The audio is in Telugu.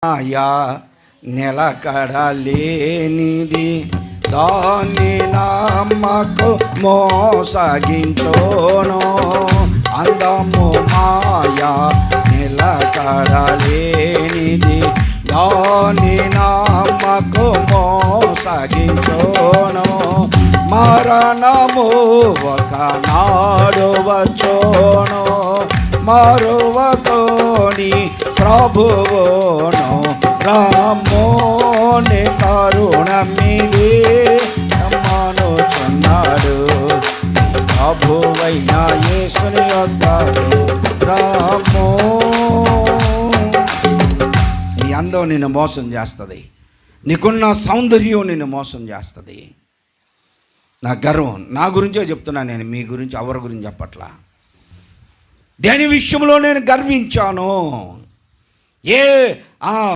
మాయా నిలకడలేనిది, దాన్ని నమ్మకు మోసగించోను. అందము మాయా నిలకడలేనిది, దాన్ని నమ్మకు మోసగించోను. మరణము ఒకనాడు వచ్చోను, మరువకోని ప్రభువును. రామోని కరుణమిది రమ్మనుచున్నాడు, ప్రభువైన యేసుని వద్దకు రామో. నీ అందం నిన్ను మోసం చేస్తుంది, నీకున్న సౌందర్యం నిన్ను మోసం చేస్తుంది. నా గర్వం నా గురించే చెప్తున్నా, నేను మీ గురించి ఎవరి గురించి చెప్పట్లా. దేని విషయంలో నేను గర్వించాను,